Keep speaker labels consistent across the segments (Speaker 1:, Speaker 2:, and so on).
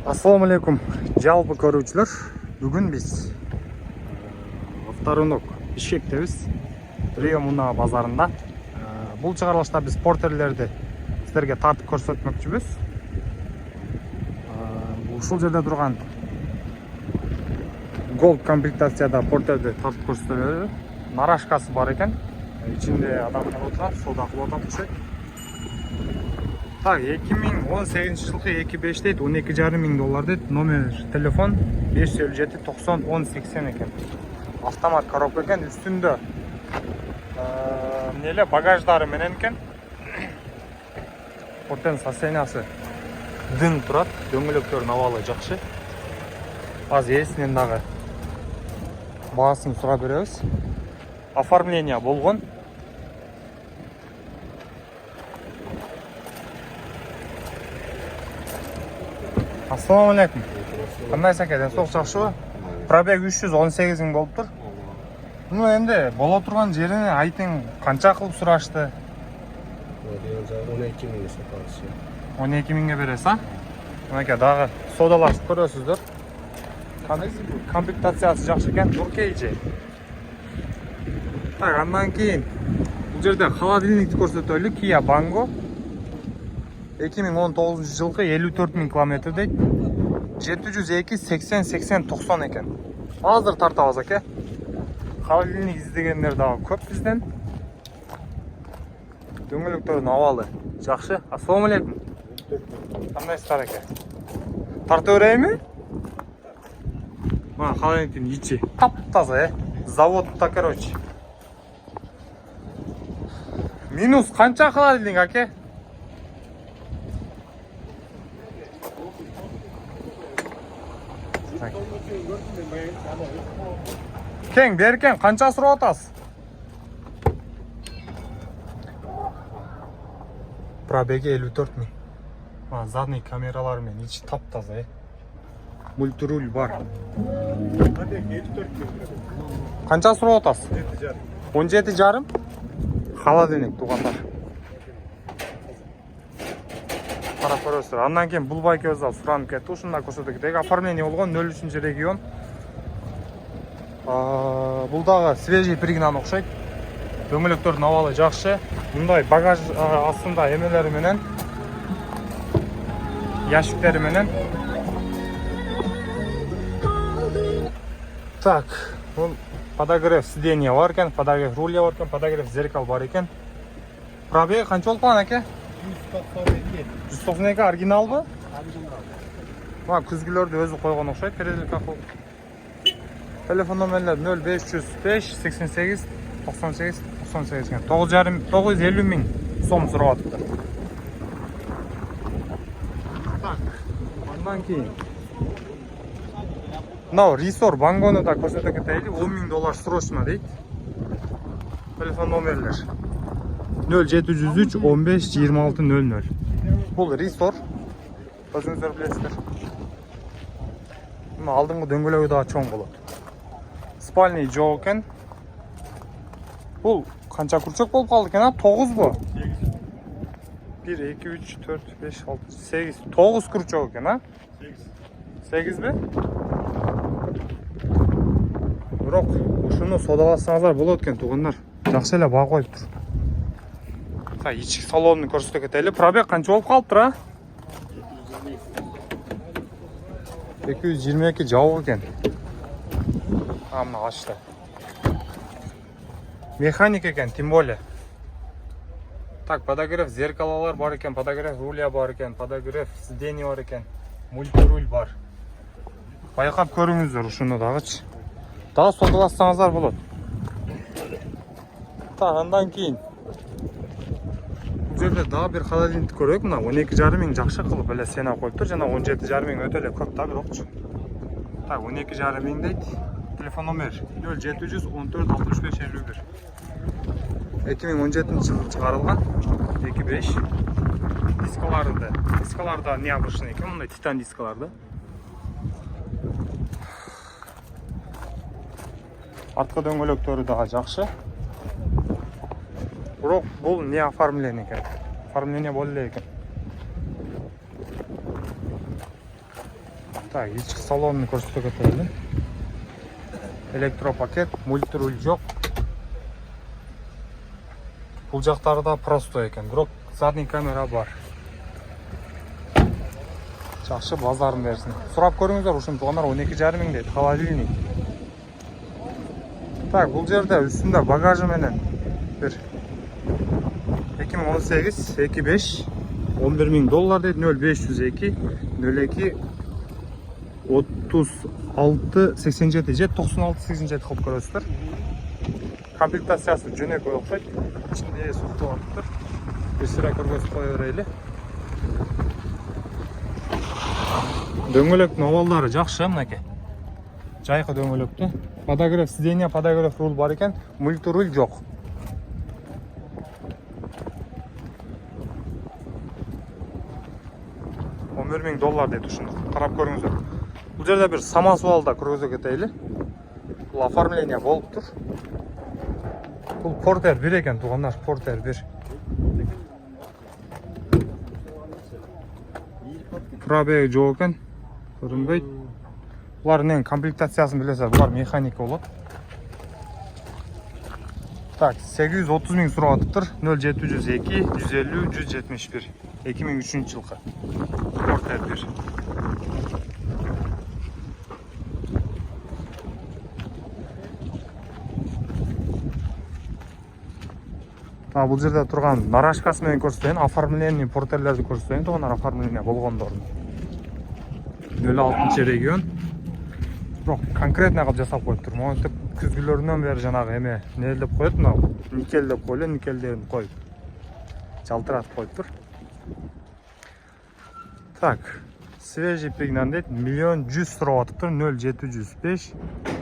Speaker 1: Ассаламу алейкум, жалпы көрүүчүлөр. Бүгүн биз Авторынок Бишкектебиз, Рио Муна базарында. Бул чыгарылышта биз портерлерди силерге тартып көрсөтмөкчүбүз. Ушул жерде турган голд комплектацияда портерди тартып көрсөтөлөр. Нарашкасы бар экен. Ичинде адамдар отурат, соода кылып атышат. Так, 2018 жылкы 2.5 дейт, 12,5 миң доллар дейт. Номер телефон 557 90 1080 экен. Автомат коробка экен, үстүндө эмнеле багаждары менен экен. Портен состояниясы дың турат, дөңгөлөктөрүнүн абалы жакшы. Азыр эсинен дагы баасын сурап беребиз. Оформление болгон. Ассаламу алейкум. Кандайсыз аке, денсаулык жакшыбы? Пробег 318 миң болуптур. Эмне боло турган жерине айтың канча кылып сурашты?
Speaker 2: 12 миңге сатабыз.
Speaker 1: 12 миңге бересиз, а? Мынакей дагы соодалашып көрөсүздөр. Комплектациясы жакшы экен, туркейже. Так, андан кийин бул жерде холодильникти көрсөтөлү. Kia Bango 2019 жылкы 54 миң километр дейт. 702 80 80 90 экен. Азыр тартабыз аке. Холодильник издегендер дагы көп бизден. Дөңгөлөктөрүнүн абалы жакшы. Ассаламу алейкум. Кандайсыздар аке? Тарта берейинби? Мына холодильниктин ичи таптаза, заводта, короче. Минус канча холодильник аке? Кең беркен, канча сурап атасыз? Пробеги 54 миң. Задний камералар менен ичи таптаза. Мультируль бар. Канча сурап атасыз? 17,5. Холодильник тугандар. Карап көрөсүздөр. Андан кийин бул байкебиз да суранып кетти. Ушунда көрсөтө кетейик. Оформление болгон 03-регион. Бул дагы свежий пригнан окшойт. Дөңгөлөктөрдүн абалы жакшы. Мындай багаж астында эмелери менен, ящиктери менен. Так, бул подогрев сиденья бар экен, подогрев руля бар экен, подогрев зеркал бар экен. Пробег канча болуп калган аке? 192 оригиналбы? Оригинал. Күзгүлөрдү өзү койгон окшойт. Телефон номерлер 0505 88 98 98 экен. 950 миң сом сурап атыптыр. Так, андан кийин мынау Рисор Бангону да көрсөтө кетейли. 10 миң доллар срочно дейт. Телефон номерлер 0703 15 26 00. Бул Рисор. Өзүңүздөр билесиздер. Мына алдыңкы дөңгөлөгү да чоң болот. Спальный жок экен. Бул канча курчок болуп калды экен, а? 9 бу? 1 2 3 4 5 6 8 9 курчок экен, а? 8 бе? Бирок ушуну соодаласаңыздар болот экен, тугандар. Жакшы эле баа коюптур. Так, ички салонун көрсөтө кетели. Пробег канча болуп калыптыр, а? 222 жабык экен. Мына ачты. Механик экен, тем более. Так, подогрев зеркалалар бар экен, подогрев руля бар экен, подогрев сиденье бар экен, мультируль бар. Байкап көрүңүздөр ушуну дагычы. Дагы соодалассаңыздар болот. Так, андан кийин бул жерде дагы бир холодильник көрөйүк. Мына 12,5 миң жакшы кылып эле сена коюптур. Жана 17,5 миң өтө эле көп да, бирокчу. Так, 12,5 миң дейт. Телефон номер 0700 14 65 51. 2017 жылы чыгарылган 2.5. Дискаларда необычный экен, мындай титан дискаларда. Арткы дөңгөлөктөрү дагы жакшы. Бирок бул не оформление экен. Оформление боло эле экен. Так, ички салонunu көрсөтө кетели. Электропакет, мультируль жок. Бул жактары да просто экен, бирок задний камера бар. Жакшы базарын берсин. Сурап көрүңүздөр, ушун туугандар 12,5 миң дейт, холодильник. Так, бул жерде үстүндө багажы менен бир 2018 2.5 11 миң доллар дейт, 0502 02 36 87 96 87 кылып көрөсүздөр. Комплектациясы жөнөкөй окшойт. Ичинде суктуу атыптыр. Бир сыра көргөзүп кое берели. Дөңгөлөктүн овалдары жакшы мынакей. Жайкы дөңгөлөктү. Подогрев сиденье, подогрев руль бар экен, мультируль жок. $11 миң дейт ушуну. Карап көрүңүздөр. Бул жерде бир самосвал да көргөзө кетели. Бул оформление болуп тур. Бул Портер 1 экен туугандар, Портер 1. Пробеги жок экен. Көрүнбөйт. Булардын комплектациясын билесиз, булар механика болот. Так, 830 миң сурап атыптыр. 0702 150 171. 2003 жылкы. Портер 1. Бул жерде турган нарашкасы менен көрсөтөйүн, оформление портерлерди көрсөтөйүн, туугандар оформление болгондорун. 06 регион. Бирок конкретно кылып жасап коюптур. Монтип күзгүлөрүнөн бери жанагы эме нел деп коет, мына никель деп койлу, никелдерин коюп жалтыратып коюптур. Так, свежий пригнан дейт, 1 100 000 сурап атыптыр, 0705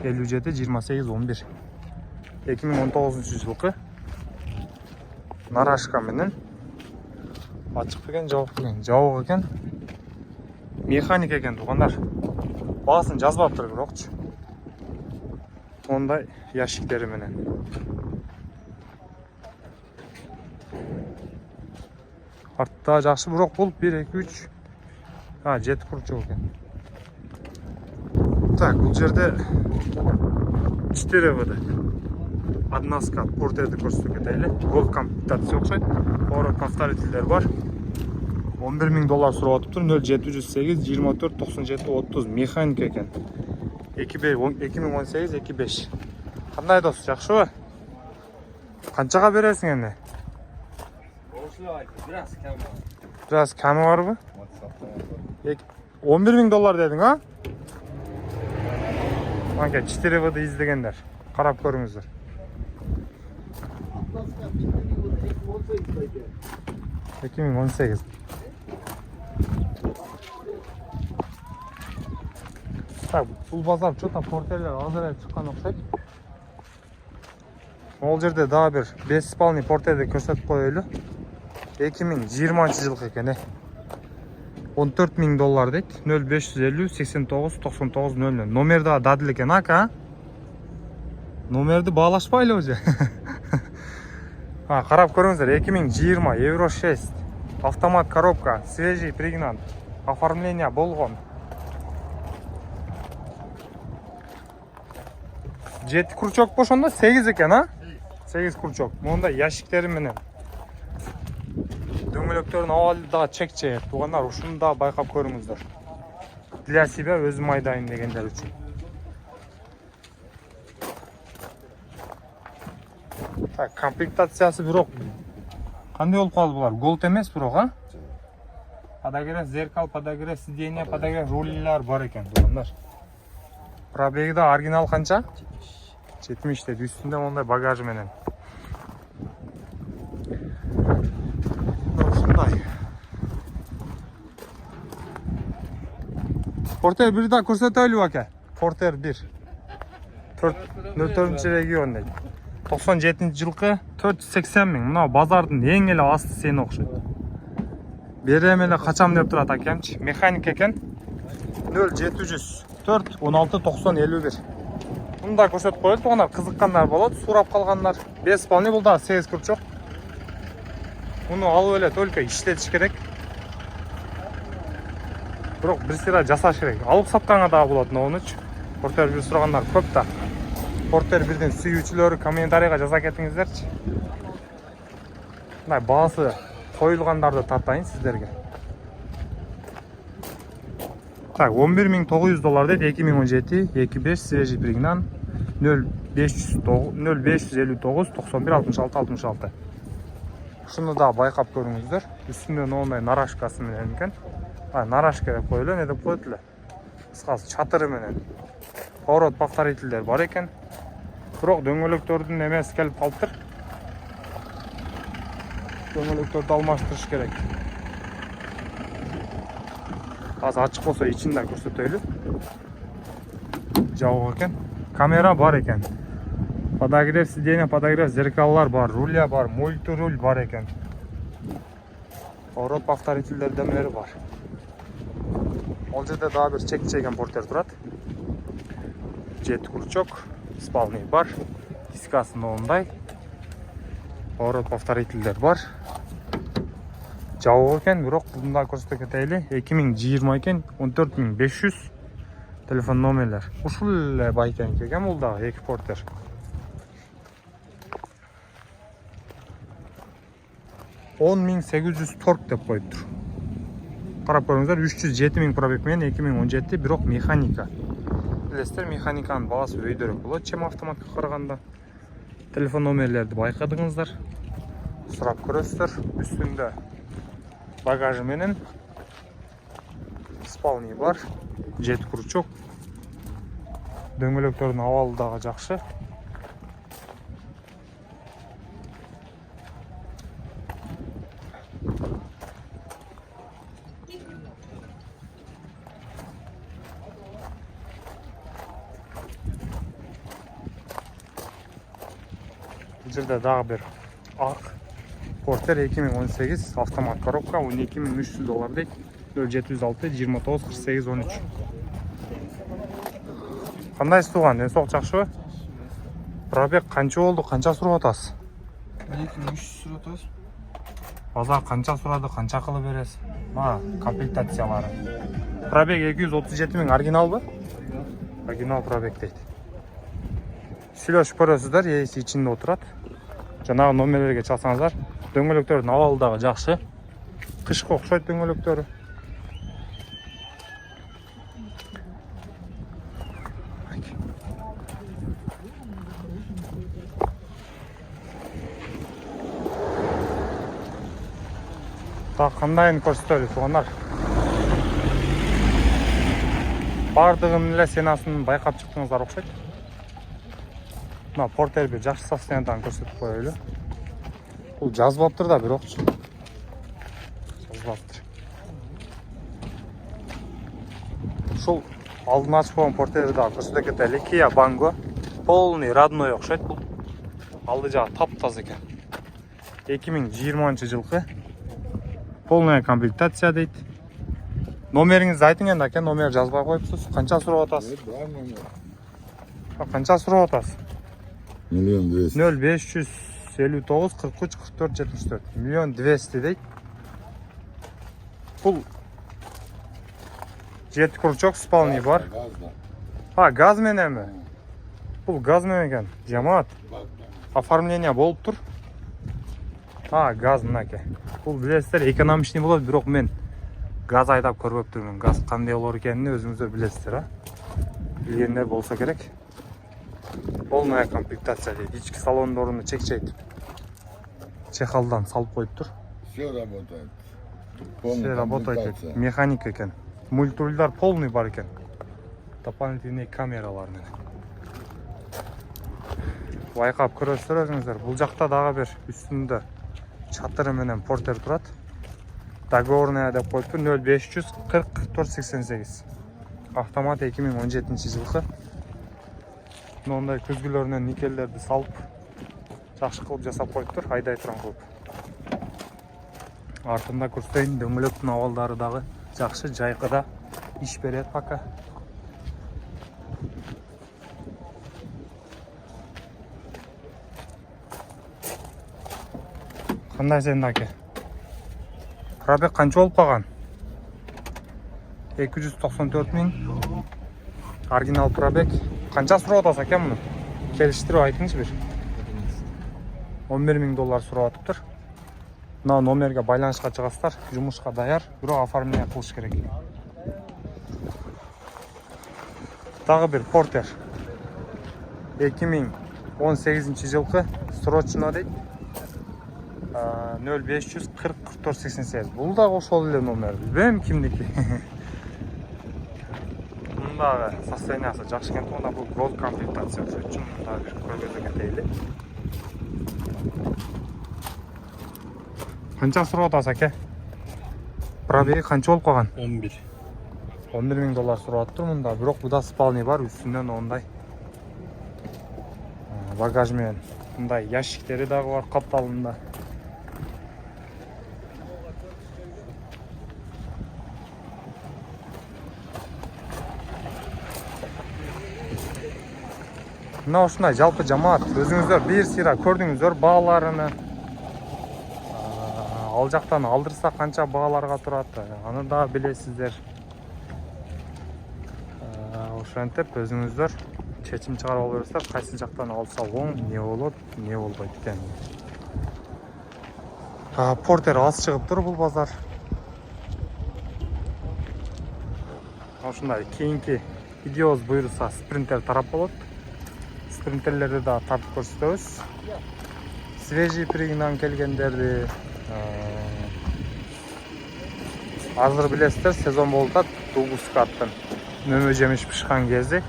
Speaker 1: 57 28 11. 2019 жылкы. Нарашка менен ачык экен, жабык экен. Механик экен туугандар. Баасын жазбаптыр бирокчу. Ондай ящиктери менен. Артта жакшы, бирок бул 1 2 3 7 курчок экен. Так, бул жерде 4 ВД. Односка портерди көрсөтө кетели. Гол комплектация окшойт. Поворот повторителдер бар. $11 миң сурап атыптыр. 0708 24 97 30 механик экен. 2018 2.5. Кандай дос, жакшыбы? Канчага бересиң эмне? Biraz kami barбы? $11 миң дедиң, а? Манка 4 ВД издегендер. Карап көрүңүздөр. 2018. Так, бул базар чота портерлер азыраак чыккан окшойт. Ол жерде дагы бир 5 спальный портерди көрсөтүп коелу. 2020 жылкы экен. $14 миң дейт. 0550 89 99 00. Номер да дадыл экен, ака. Номерди баалашпайлы уже. Карап көрүңүздөр, 2020 Euro 6. Автомат коробка, свежий пригнан. Оформление болгон. 7 курчок бошондо 8 экен, а? 8 курчок. Монда ящиктери менен. Дөңгөлөктөрдүн абалы да чек-чек. Туугандар, ушуну да байкап көрүңүздөр. Для себя өзүм айдайын дегендер үчүн. Так, комплектациясы бирок кандай болуп калды булар? Голд эмес бирок, а? Подогрев зеркал, подогрев сиденье, подогрев рульлар бар экен, туугандар. Пробеги да оригинал канча? 70 дейт. Үстүндө мондай багажы менен. Ушундай. Портер 1 да көрсөтөлү ака. Портер 1. 04 регион дейт. 97 жылкы 480 миң. Мына базардын эң эле асты сени окшойт. Берем эле качам деп турат акемчи. Механик экен. 0700 4 16 90 51. Мында көрсөтүп коет, тугандар, кызыккандар болот, сурап калгандар. Беспалный, бул да 8 курчок. Муну алып эле только иштетиш керек. Бирок бир сыйра жасаш керек. Алып сатканга дагы болот ноунуч. Портер бир сурагандар көп да. Портер бирдин сүйүүчүлөрү комментарийга жаза кетиңиздерчи. Мындай баасы коюлгандарды тартайын сиздерге. Так, $11.900 дейт. 2017 25 свежий пригнан 0559 91 66 66. Шуну да байкап көрүңүздөр. Үстүндө моундай нарашкасы менен экен. Нарашка деп коелу, не деп коет эле. Кыскасы чатыры менен. Поворот повторительдер бар экен. Бирок дөңгөлөктөрдүн эмеси келип калыптыр. Дөңгөлөктөрдү алмаштырыш керек. Азыр ачык болсо ичин да көрсөтөйлү. Жабык экен. Камера бар экен. Подогрев сиденья, подогрев зеркаллар бар, рулья бар, мультируль бар экен. Поворот повторительдер демелери бар. Ол жерде дагы бир чек портер турат. Жет курчок, спальный бар, дискасы моундай. Поворот повторительдер бар. Жабык экен, бирок буну да көрсөтө кетели. 2020 экен, 14500 телефон номерлер. Ушул эле байкенки экен бул дагы эки портер. $10.800 торг деп коюптур. Карап көрүңүздөр, 307.000 пробег менен 2017, бирок механика. Билесиздер, механиканын баасы өйдөрөөк болот, чем автоматка караганда. Телефон номерлерди байкадыңыздар. Сурап көрөсүздөр. Үстүндө багажы менен спальный бар, жет курчок. Дөңгөлөктөрдүн абалы дагы жакшы. Бул жерде дагы бир ак портер 2018 автомат коробка $12.300 дейт. 0706 29 48 13. Кандайсыз туган, ден соолук жакшыбы? Пробег канча болду, канча сурап атасыз?
Speaker 2: 2300 сурап атабыз.
Speaker 1: Базар канча сурады, канча кылып бересиз? Комплектациялары. Пробег 237.000 оригиналбы? Оригинал пробег дейт. Сүйлөшүп көрөсүздөр, ээси ичинде отурат. Жанагы номерлерге чалсаңыздар, дөңгөлөктөрдүн абалы дагы жакшы. Кышка окшойт дөңгөлөктөрү. Так, кандайын көрсөтөлү туугандар. Бардыгын эле сенасын байкап чыктыңыздар окшойт. Мына портерби жакшы состояниедан көрсөтүп коелу. Бул жазбаптыр да, бирокчу. Жазбаптыр. Ушул алдын ачып койгон портерди дагы көрсөтө кетели. Kia Bango. Полный родной окшойт бул. Алды жагы таптаза экен. 2020 жылкы. Полная комплектация дейт. Номериңизди айтың энди ака, номер жазбай коюпсуз. Канча сурап атасыз? Канча сурап атасыз?
Speaker 2: 1.200.000.
Speaker 1: 0559 43 44 74. 1.200.000 дейт. Бул жет курчок, спальный бар. Газ мененби? Бул газ менен экен. Жамаат. Оформление болуп тур. Газ мынаке. Бул билесиздер, экономичный болот, бирок мен газ айдап көрбөптүрмүн. Газ кандай болор экенин өзүңүздөр билесиздер, Билгендер болсо керек. Полная комплектация дейт. Ички салондорун чек-чек чехалдан салып коюптур.
Speaker 2: Все работает.
Speaker 1: Все работает. Механика экен. Мультирульдар полный бар экен. Дополнительный камералар менен. Байкап көрөсүздөр өзүңүздөр. Бул жакта дагы бир үстүндө чатыры менен портер турат. Договорная деп коюптур. 0500 44 88. Автомат 2017 жылкы. Мындай көзгүлөрүнөн никелдерди салып, жакшы кылып жасап коюптур, айдай турган кылып. Артында көрсөтөйүн, дөңгөлөктүн абалдары дагы жакшы, жайкыда иш берет пока. Кандай сен аке? Пробег канча болуп калган? 294 000. Оригинал пробег. Қанша сұрап атасы екен мұны? Келіштіріп айтыңызшы бір. 11 000 доллар сұрап атыптыр. Мына номерге байланышқа шығасыздар. Жұмысқа даяр, бирок оформление қылыш керек. Тағы бір Портер. 2018 жылғы срочно дейді. 0540 44 88. Бұл да ошол эле номер. Билбейм кимдики. Мындағы состояниясы жакшы экен, онда бул gold комплектация үчүн мында бир көргөзө кетели. Қанша сұрап атасыз аке? Пробеги қанша болып қалған?
Speaker 3: 11
Speaker 1: 000 доллар сұрап тұр мұнда. Бирок буда спальный бар, үстүнөн ондай багаж менен мындай ящиктери дагы бар капталында. Мына ушундай жалпы жамаат, өзүңүздөр бир сыйра көрдүңүздөр бааларыны. Ал жақтан алдырса қанша бағаларға тұрады, аны да білесіздер. Ошентип өзіңіздер чечим чыгарып алып берсеңиздер, кайсы жақтан алса оң, не болот, не болбойт экен. Портер аз чыгып тур бул базар. Ошундай кийинки видеобуз буйруса спринтер тарап болот. Спринтерлерди да тартып көрсөтөбүз. Свежий пригнан келгендерди азыр билесиздер, сезон болуп атат. Дугускаттын мөмө жемиш пышкан кези.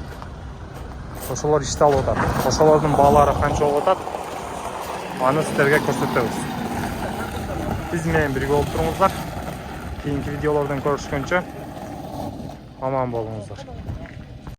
Speaker 1: Ошолор иште алып атат. Ошолордун баалары канча болуп атат? Аны сиздерге көрсөтөбүз. Биз менен бирге болуп туруңуздар. Кийинки видеолордон көрүшкөнчө аман болуңуздар.